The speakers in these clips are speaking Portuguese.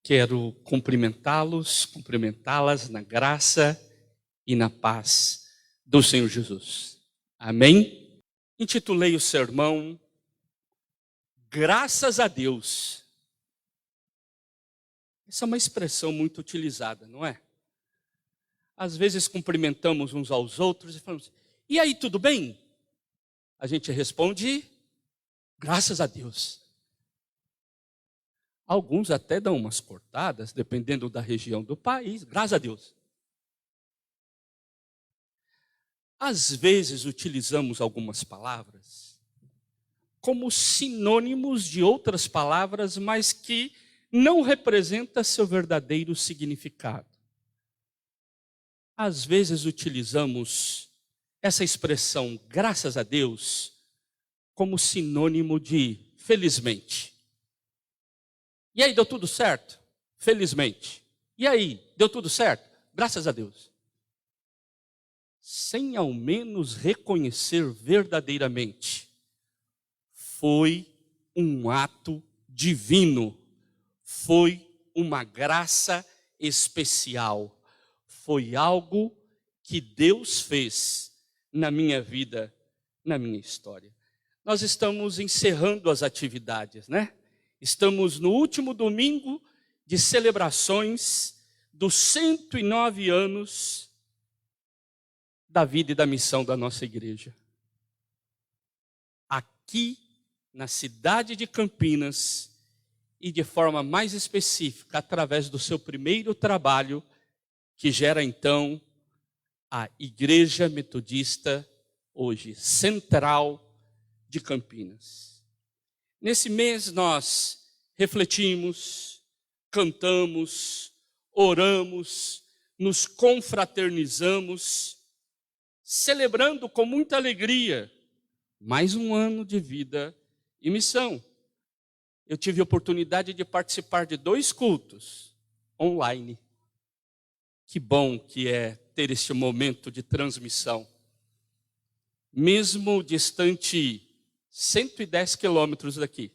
Quero cumprimentá-las na graça e na paz do Senhor Jesus. Amém? Intitulei o sermão Graças a Deus. Essa é uma expressão muito utilizada, não é? Às vezes cumprimentamos uns aos outros e falamos: e aí, tudo bem? A gente responde: graças a Deus. Alguns até dão umas cortadas, dependendo da região do país, graças a Deus. Às vezes utilizamos algumas palavras como sinônimos de outras palavras, mas que não representam seu verdadeiro significado. Às vezes utilizamos essa expressão, graças a Deus, como sinônimo de felizmente. E aí, deu tudo certo? Felizmente. E aí, deu tudo certo? Graças a Deus. Sem ao menos reconhecer verdadeiramente, foi um ato divino, foi uma graça especial, foi algo que Deus fez na minha vida, na minha história. Nós estamos encerrando as atividades, né? Estamos no último domingo de celebrações dos 109 anos da vida e da missão da nossa igreja. Aqui, na cidade de Campinas, e de forma mais específica, através do seu primeiro trabalho, que gera então a Igreja Metodista, hoje Central de Campinas. Nesse mês nós refletimos, cantamos, oramos, nos confraternizamos, celebrando com muita alegria mais um ano de vida e missão. Eu tive a oportunidade de participar de 2 cultos online. Que bom que é ter este momento de transmissão. Mesmo distante 110 quilômetros daqui,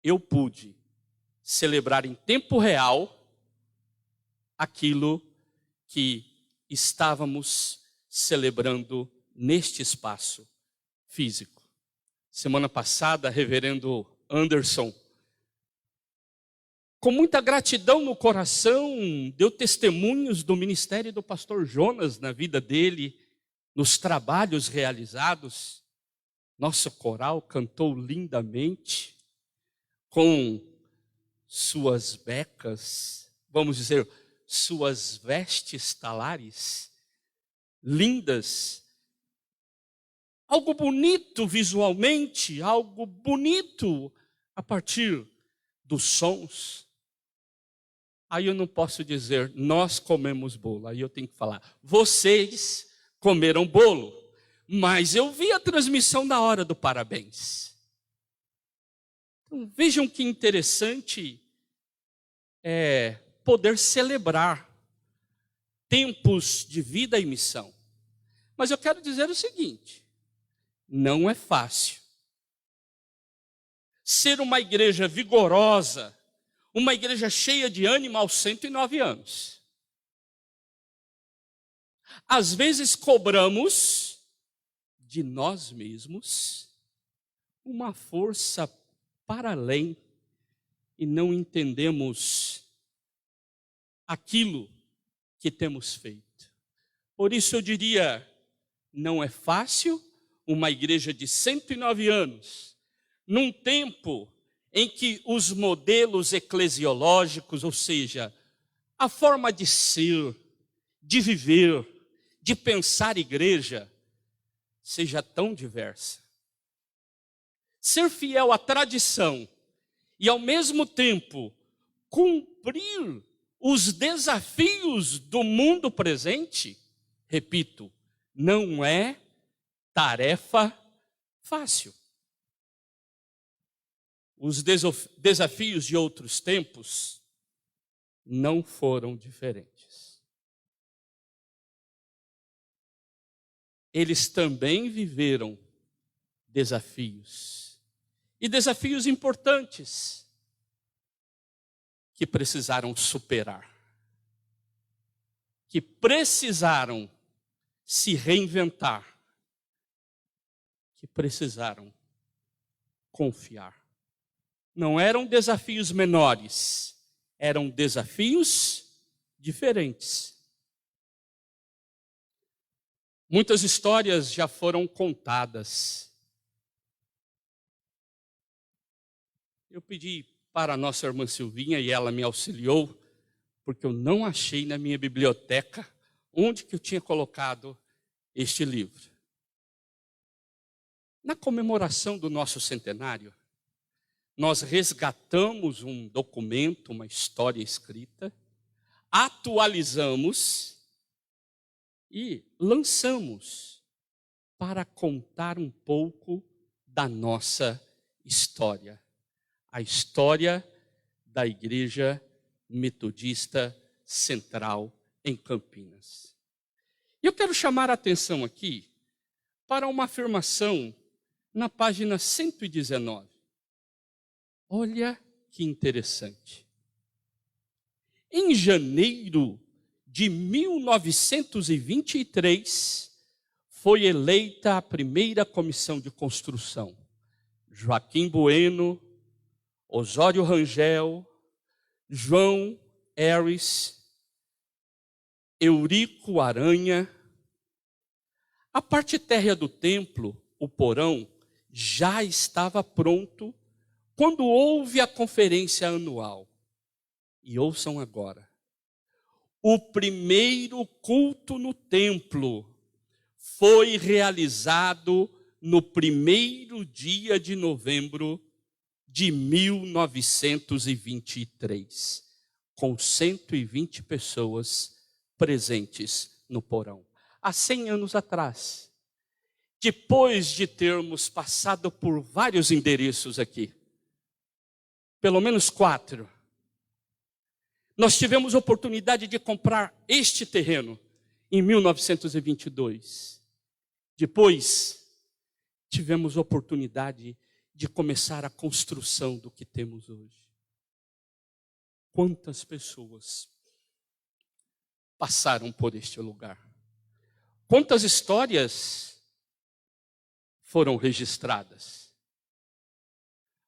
eu pude celebrar em tempo real aquilo que estávamos celebrando neste espaço físico. Semana passada, reverendo Anderson, com muita gratidão no coração, deu testemunhos do ministério do pastor Jonas na vida dele, nos trabalhos realizados. Nosso coral cantou lindamente, com suas becas, vamos dizer, suas vestes talares, lindas. Algo bonito visualmente, algo bonito a partir dos sons. Aí eu não posso dizer, nós comemos bolo. Aí eu tenho que falar, vocês comeram bolo. Mas eu vi a transmissão na hora do parabéns. Então, vejam que interessante é poder celebrar tempos de vida e missão. Mas eu quero dizer o seguinte, não é fácil ser uma igreja vigorosa, uma igreja cheia de ânimo aos 109 anos. Às vezes cobramos de nós mesmos uma força para além e não entendemos aquilo que temos feito. Por isso eu diria, não é fácil uma igreja de 109 anos, num tempo em que os modelos eclesiológicos, ou seja, a forma de ser, de viver, de pensar igreja, seja tão diversa. Ser fiel à tradição e, ao mesmo tempo, cumprir os desafios do mundo presente, repito, não é tarefa fácil. Os desafios de outros tempos não foram diferentes. Eles também viveram desafios. E desafios importantes. que precisaram superar, que precisaram se reinventar, que precisaram confiar. Não eram desafios menores, eram desafios diferentes. Muitas histórias já foram contadas. Eu pedi para a nossa irmã Silvinha e ela me auxiliou, porque eu não achei na minha biblioteca onde que eu tinha colocado este livro. Na comemoração do nosso centenário, nós resgatamos um documento, uma história escrita, atualizamos e lançamos para contar um pouco da nossa história. A história da Igreja Metodista Central em Campinas. Eu quero chamar a atenção aqui para uma afirmação na página 119. Olha que interessante. Em janeiro de 1923, foi eleita a primeira comissão de construção. Joaquim Bueno, Osório Rangel, João Harris, Eurico Aranha. A parte térrea do templo, o porão, já estava pronto quando houve a conferência anual. E ouçam agora. O primeiro culto no templo foi realizado no primeiro dia de novembro de 1923, com 120 pessoas presentes no porão. Há 100 anos atrás, depois de termos passado por vários endereços aqui, pelo menos 4, nós tivemos oportunidade de comprar este terreno em 1922. Depois, tivemos oportunidade de começar a construção do que temos hoje. Quantas pessoas passaram por este lugar? Quantas histórias foram registradas?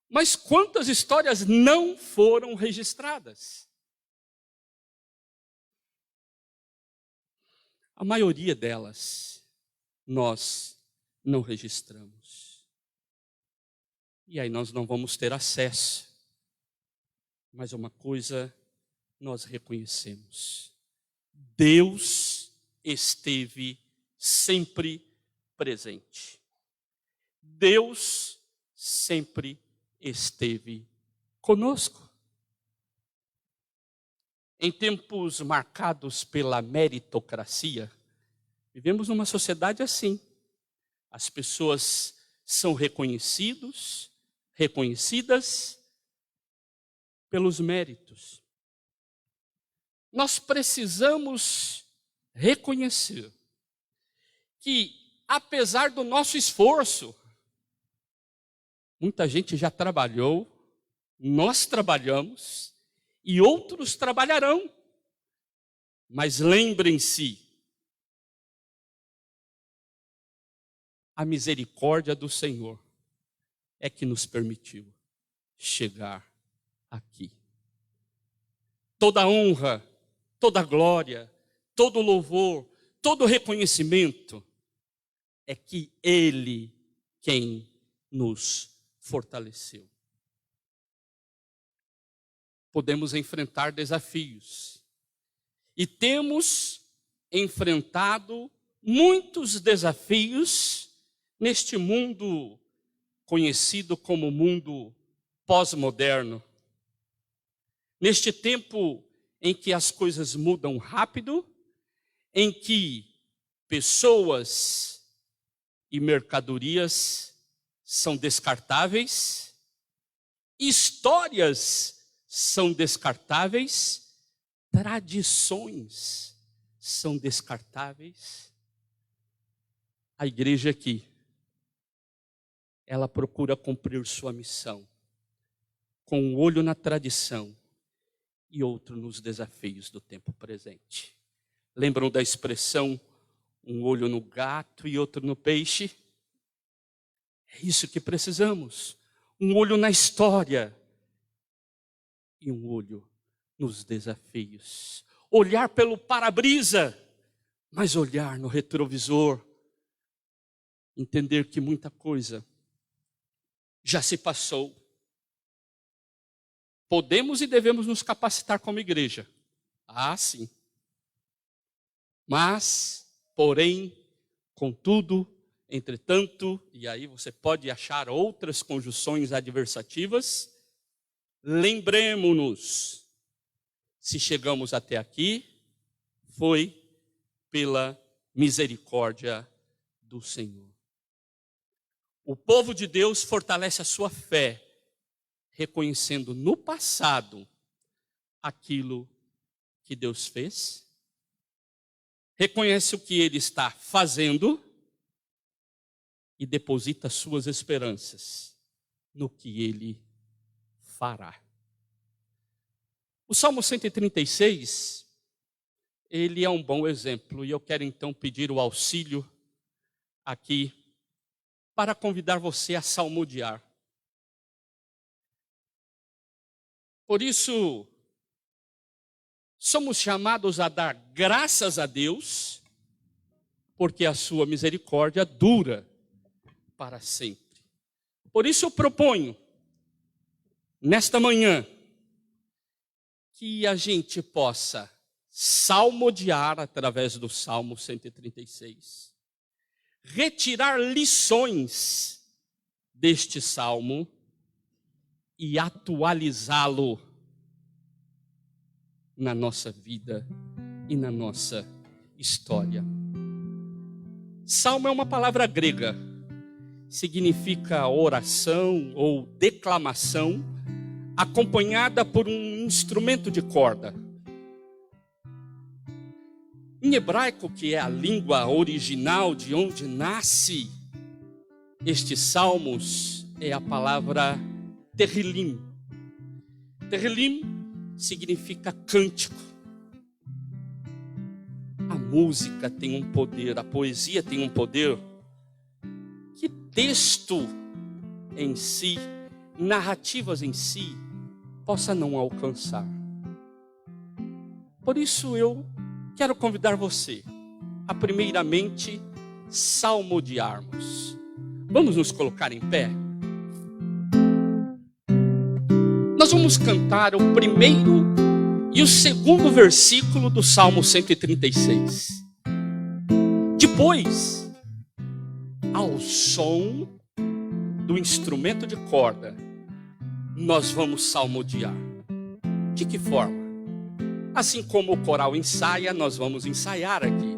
Mas quantas histórias não foram registradas? A maioria delas nós não registramos. E aí nós não vamos ter acesso. Mas uma coisa nós reconhecemos: Deus esteve sempre presente. Deus sempre esteve conosco. Em tempos marcados pela meritocracia, vivemos numa sociedade assim. As pessoas são reconhecidas pelos méritos. Nós precisamos reconhecer que, apesar do nosso esforço, muita gente já trabalhou, nós trabalhamos e outros trabalharão. Mas lembrem-se, a misericórdia do Senhor é que nos permitiu chegar aqui. Toda honra, toda glória, todo louvor, todo reconhecimento é que Ele quem nos fortaleceu. Podemos enfrentar desafios e temos enfrentado muitos desafios neste mundo conhecido como mundo pós-moderno. Neste tempo em que as coisas mudam rápido, em que pessoas e mercadorias são descartáveis, histórias são descartáveis, tradições são descartáveis. A igreja aqui, ela procura cumprir sua missão com um olho na tradição e outro nos desafios do tempo presente. Lembram da expressão, um olho no gato e outro no peixe? É isso que precisamos. Um olho na história e um olho nos desafios. Olhar pelo para-brisa, mas olhar no retrovisor. Entender que muita coisa já se passou. Podemos e devemos nos capacitar como igreja. Ah, sim. Mas, porém, contudo, entretanto, e aí você pode achar outras conjunções adversativas, lembremo-nos, se chegamos até aqui, foi pela misericórdia do Senhor. O povo de Deus fortalece a sua fé, reconhecendo no passado aquilo que Deus fez, reconhece o que Ele está fazendo e deposita suas esperanças no que Ele fará. O Salmo 136, ele é um bom exemplo, e eu quero então pedir o auxílio aqui para convidar você a salmodiar. Por isso, somos chamados a dar graças a Deus, porque a sua misericórdia dura para sempre. Por isso eu proponho, nesta manhã, que a gente possa salmodiar através do Salmo 136, retirar lições deste salmo e atualizá-lo na nossa vida e na nossa história. Salmo é uma palavra grega, significa oração ou declamação, acompanhada por um instrumento de corda. Em hebraico, que é a língua original de onde nasce estes salmos, é a palavra Tehillim. Tehillim significa cântico. A música tem um poder, a poesia tem um poder que texto em si, narrativas em si, possa não alcançar. Por isso eu quero convidar você a primeiramente salmodiarmos. Vamos nos colocar em pé? Nós vamos cantar o primeiro e o segundo versículo do Salmo 136. Depois, ao som do instrumento de corda, nós vamos salmodiar. De que forma? Assim como o coral ensaia, nós vamos ensaiar aqui.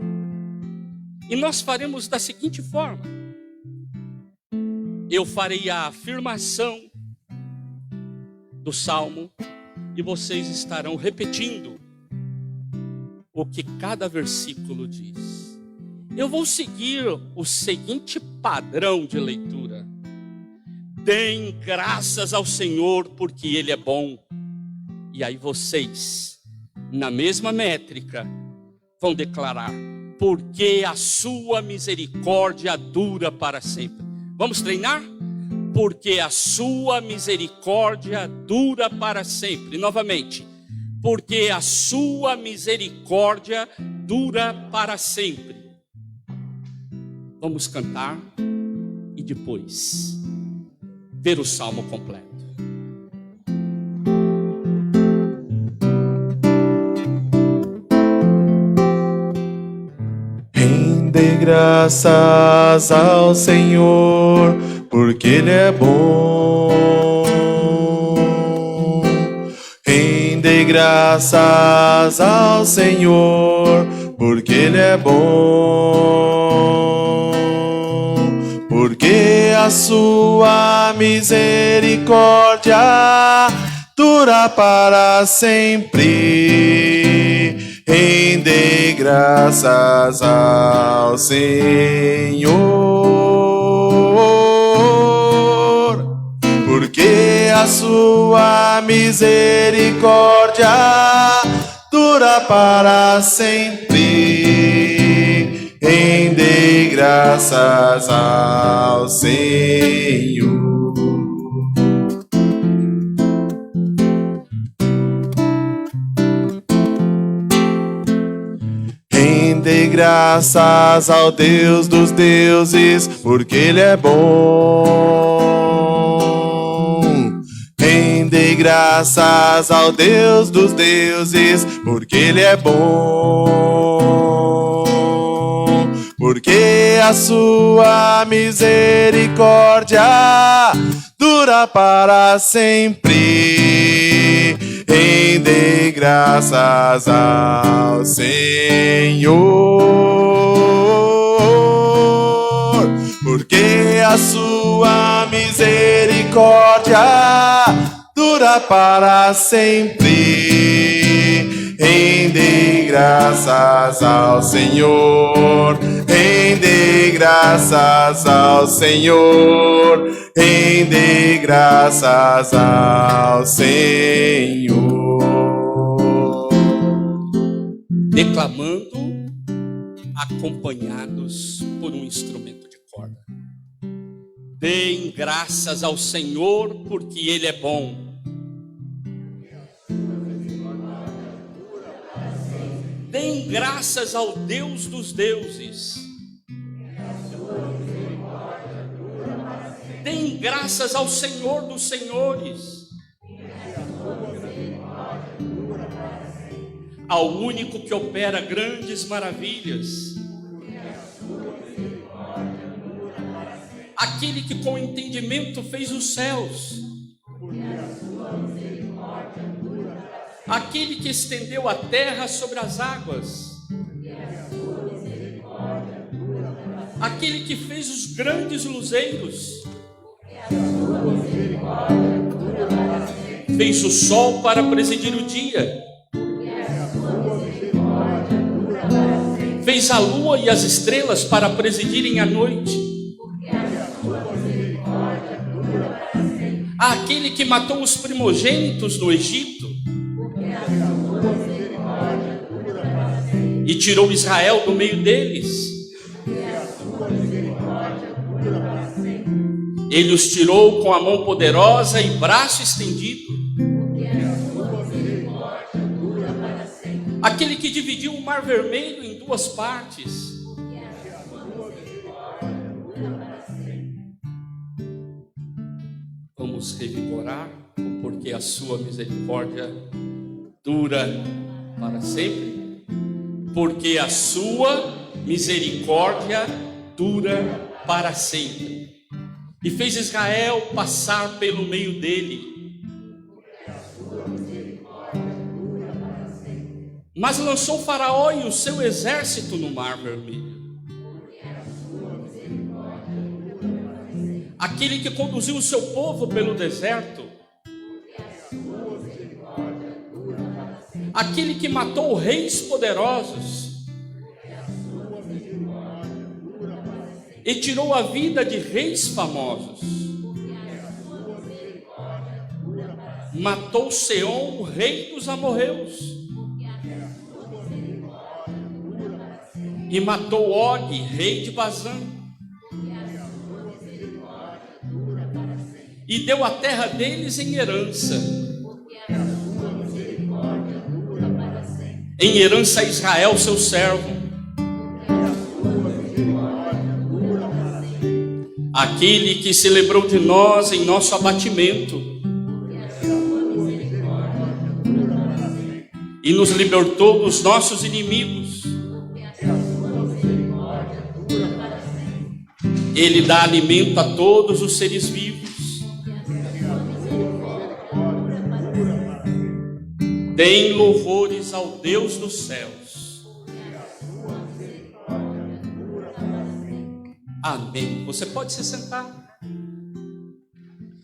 E nós faremos da seguinte forma: eu farei a afirmação do salmo e vocês estarão repetindo o que cada versículo diz. Eu vou seguir o seguinte padrão de leitura: deem graças ao Senhor porque Ele é bom. E aí vocês, na mesma métrica, vão declarar: porque a sua misericórdia dura para sempre. Vamos treinar? Porque a sua misericórdia dura para sempre. Novamente, porque a sua misericórdia dura para sempre. Vamos cantar e depois ver o salmo completo. Rende graças ao Senhor, porque Ele é bom. Rende graças ao Senhor, porque Ele é bom. Porque a sua misericórdia dura para sempre. Rende graças ao Senhor, porque a sua sua misericórdia dura para sempre. Rende graças ao Senhor. Rende graças ao Deus dos deuses, porque Ele é bom. Rende graças ao Deus dos deuses, porque Ele é bom. Porque a sua misericórdia dura para sempre. Rende graças ao Senhor, porque a sua misericórdia dura para sempre. Rende graças ao Senhor, rende graças ao Senhor, rende graças ao Senhor. Declamando, acompanhados por um instrumento de corda. Deem graças ao Senhor, porque Ele é bom. Deem graças ao Deus dos deuses. Deem graças ao Senhor dos senhores. Ao único que opera grandes maravilhas. Aquele que com entendimento fez os céus. Aquele que estendeu a terra sobre as águas. Aquele que fez os grandes luzeiros. Fez o sol para presidir o dia. Fez a lua e as estrelas para presidirem a noite. Aquele que matou os primogênitos no Egito e tirou Israel do meio deles. Ele os tirou com a mão poderosa e braço estendido. Aquele que dividiu o mar vermelho em duas partes. Vamos revigorar, porque a sua misericórdia dura para sempre. Porque a sua misericórdia dura para sempre. E fez Israel passar pelo meio dele. Mas lançou Faraó e o seu exército no mar vermelho. Aquele que conduziu o seu povo pelo deserto. Aquele que matou reis poderosos e tirou a vida de reis famosos. Matou Seom, o rei dos amorreus. E matou Og, rei de Bazã. E deu a terra deles em herança. Em herança a Israel, seu servo. Aquele que se lembrou de nós em nosso abatimento e nos libertou dos nossos inimigos. Ele dá alimento a todos os seres vivos. Deem louvores ao Deus dos céus. Amém. Você pode se sentar.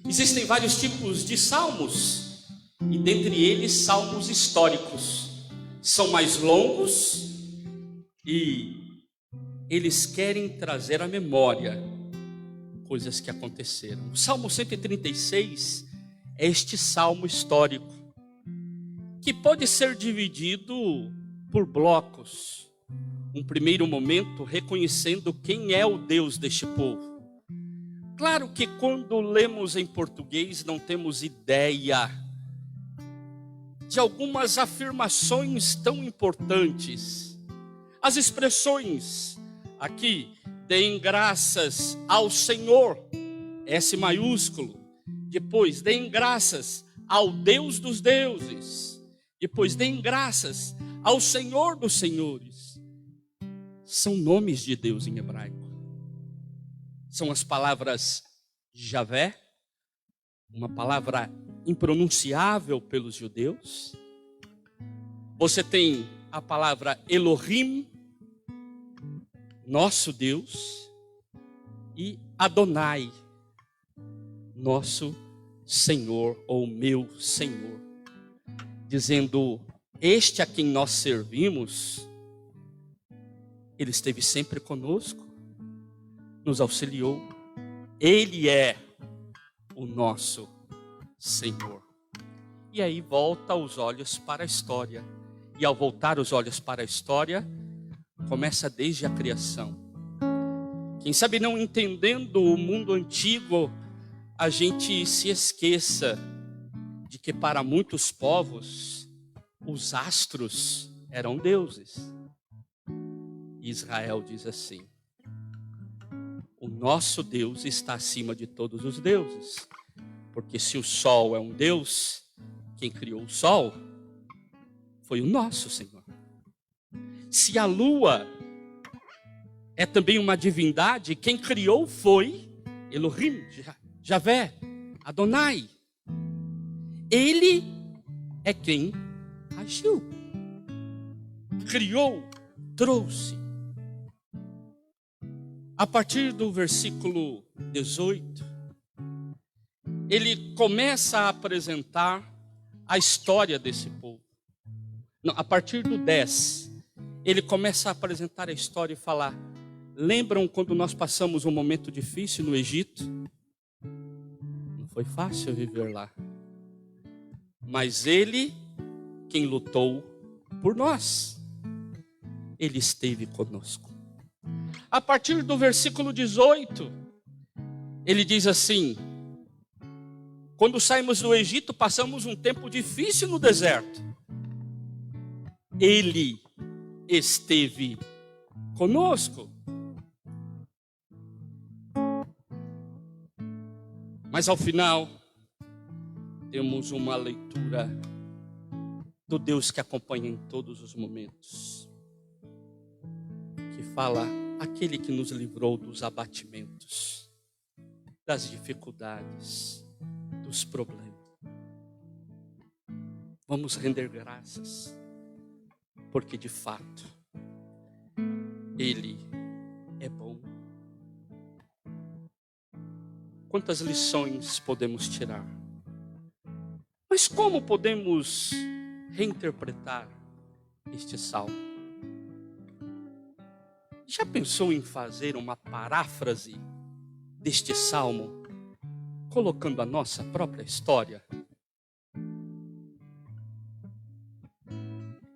Existem vários tipos de salmos, e dentre eles salmos históricos. São mais longos e eles querem trazer à memória coisas que aconteceram. O Salmo 136 é este salmo histórico, que pode ser dividido por blocos. Um primeiro momento reconhecendo quem é o Deus deste povo. Claro que quando lemos em português não temos ideia de algumas afirmações tão importantes. As expressões aqui, deem graças ao Senhor, S maiúsculo. Depois, deem graças ao Deus dos deuses. Depois, deem graças ao Senhor dos senhores. São nomes de Deus em hebraico. São as palavras Javé, uma palavra impronunciável pelos judeus. Você tem a palavra Elohim, nosso Deus, e Adonai, nosso Senhor ou meu Senhor, dizendo: este a quem nós servimos, Ele esteve sempre conosco, nos auxiliou, Ele é o nosso Senhor. E aí volta os olhos para a história, e ao voltar os olhos para a história, começa desde a criação. Quem sabe não entendendo o mundo antigo, a gente se esqueça de que para muitos povos, os astros eram deuses. Israel diz assim: o nosso Deus está acima de todos os deuses. Porque se o sol é um Deus, quem criou o sol foi o nosso Senhor. Se a lua é também uma divindade, quem criou foi Elohim, Javé, Adonai. Ele é quem agiu, criou, trouxe. A partir do versículo 18, ele começa a apresentar a história desse povo. Não, a partir do 10, ele começa a apresentar a história e falar: lembram quando nós passamos um momento difícil no Egito? Não foi fácil viver lá. Mas Ele, quem lutou por nós, Ele esteve conosco. A partir do versículo 18, ele diz assim: quando saímos do Egito, passamos um tempo difícil no deserto. Ele esteve conosco. Mas ao final, temos uma leitura do Deus que acompanha em todos os momentos, que fala: aquele que nos livrou dos abatimentos, das dificuldades, dos problemas. Vamos render graças, porque de fato Ele é bom. Quantas lições podemos tirar? Mas como podemos reinterpretar este salmo? Já pensou em fazer uma paráfrase deste salmo, colocando a nossa própria história?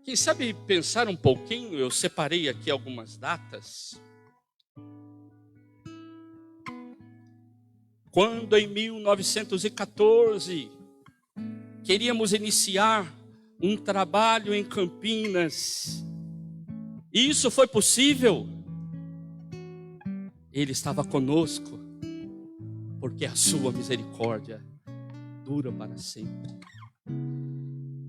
Quem sabe pensar um pouquinho, eu separei aqui algumas datas. Quando em 1914 queríamos iniciar um trabalho em Campinas, e isso foi possível, Ele estava conosco, porque a sua misericórdia dura para sempre.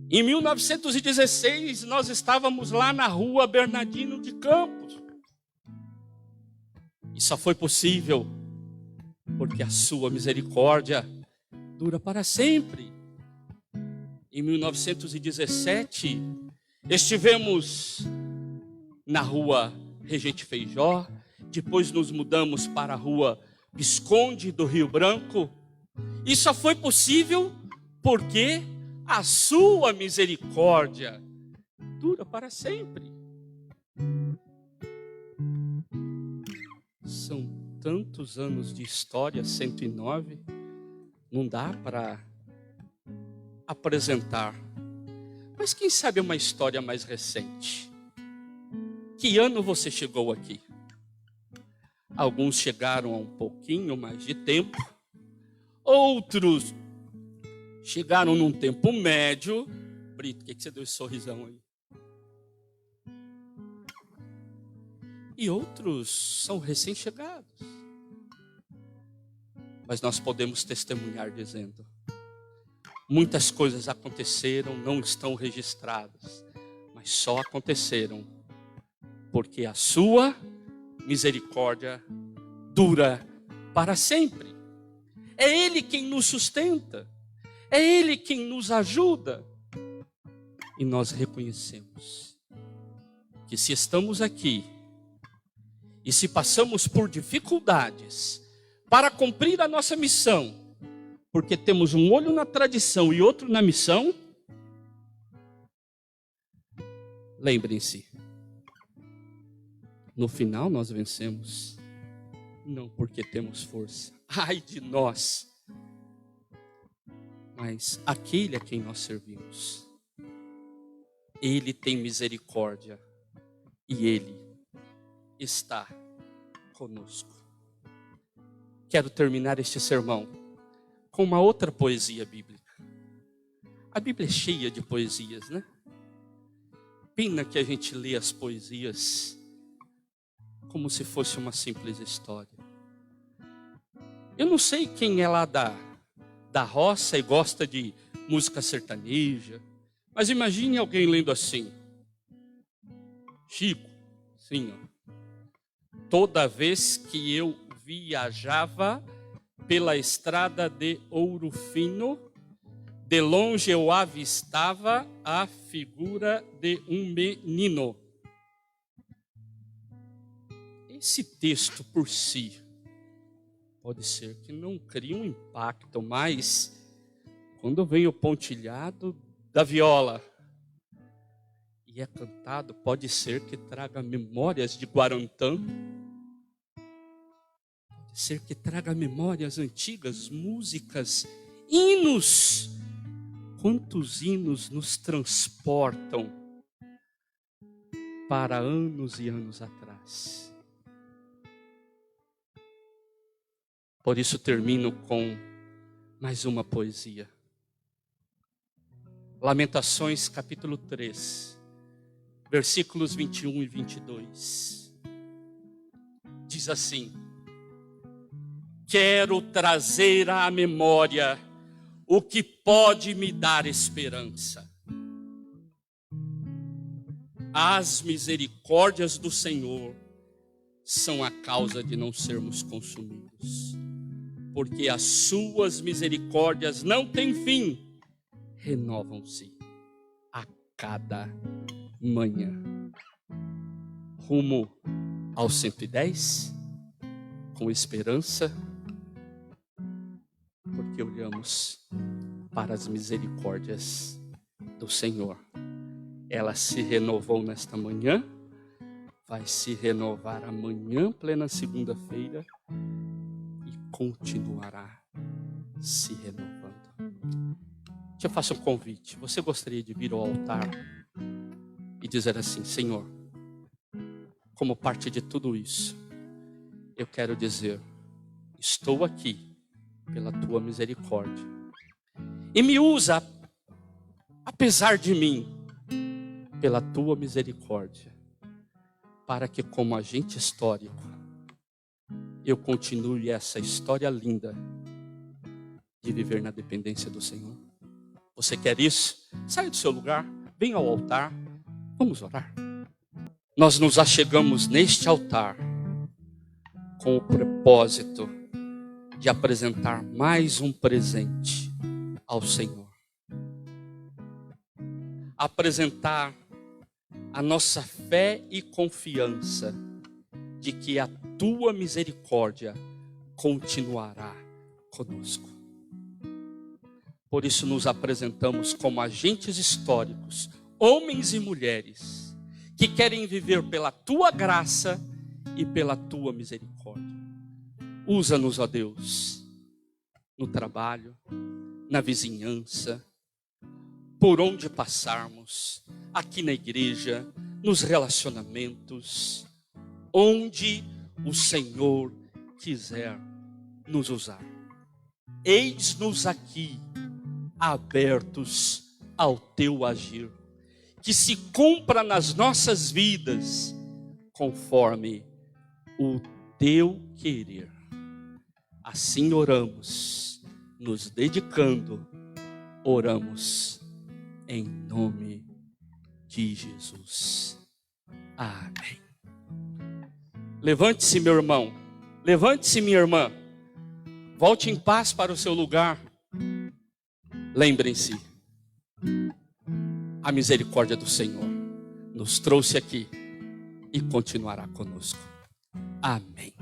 Em 1916, nós estávamos lá na rua Bernardino de Campos. E só foi possível porque a sua misericórdia dura para sempre. Em 1917, estivemos na rua Regente Feijó, depois nos mudamos para a rua Visconde do Rio Branco. E só foi possível porque a sua misericórdia dura para sempre. São tantos anos de história, 109, não dá para apresentar. Mas quem sabe uma história mais recente? Que ano você chegou aqui? Alguns chegaram há um pouquinho mais de tempo. Outros chegaram num tempo médio. Brito, por que você deu esse sorrisão aí? E outros são recém-chegados. Mas nós podemos testemunhar dizendo: muitas coisas aconteceram, não estão registradas, mas só aconteceram porque a sua misericórdia dura para sempre. É Ele quem nos sustenta, é Ele quem nos ajuda. E nós reconhecemos que se estamos aqui e se passamos por dificuldades para cumprir a nossa missão, porque temos um olho na tradição e outro na missão, lembrem-se, no final nós vencemos, não porque temos força, ai de nós, mas aquele a quem nós servimos, Ele tem misericórdia e Ele está conosco. Quero terminar este sermão com uma outra poesia bíblica. A Bíblia é cheia de poesias, né? Pena que a gente lê as poesias como se fosse uma simples história. Eu não sei quem é lá da roça e gosta de música sertaneja, mas imagine alguém lendo assim: Chico, sim, ó. Toda vez que eu viajava pela estrada de Ouro Fino, de longe eu avistava a figura de um menino. Esse texto por si pode ser que não crie um impacto, mas quando vem o pontilhado da viola e é cantado, pode ser que traga memórias de Guarantã, pode ser que traga memórias antigas, músicas, hinos. Quantos hinos nos transportam para anos e anos atrás. Por isso termino com mais uma poesia. Lamentações capítulo 3, versículos 21 e 22. Diz assim: quero trazer à memória o que pode me dar esperança. As misericórdias do Senhor são a causa de não sermos consumidos, porque as suas misericórdias não têm fim, renovam-se a cada manhã. Rumo ao 110, com esperança, porque olhamos para as misericórdias do Senhor. Ela se renovou nesta manhã, vai se renovar amanhã, plena segunda-feira, e continuará se renovando. Te faço um convite. Você gostaria de vir ao altar e dizer assim: Senhor, como parte de tudo isso, eu quero dizer, estou aqui pela tua misericórdia, e me usa, apesar de mim, pela tua misericórdia, para que como agente histórico, eu continue essa história linda de viver na dependência do Senhor. Você quer isso? Saia do seu lugar, venha ao altar, vamos orar. Nós nos achegamos neste altar com o propósito de apresentar mais um presente ao Senhor. Apresentar a nossa fé e confiança de que a tua misericórdia continuará conosco. Por isso nos apresentamos como agentes históricos, homens e mulheres, que querem viver pela tua graça e pela tua misericórdia. Usa-nos, ó Deus, no trabalho, na vizinhança, por onde passarmos, aqui na igreja, nos relacionamentos, onde o Senhor quiser nos usar. Eis-nos aqui, abertos ao teu agir, que se cumpra nas nossas vidas, conforme o teu querer. Assim oramos, nos dedicando, oramos em nome de Jesus. Amém. Levante-se, meu irmão. Levante-se, minha irmã. Volte em paz para o seu lugar. Lembrem-se, a misericórdia do Senhor nos trouxe aqui e continuará conosco. Amém.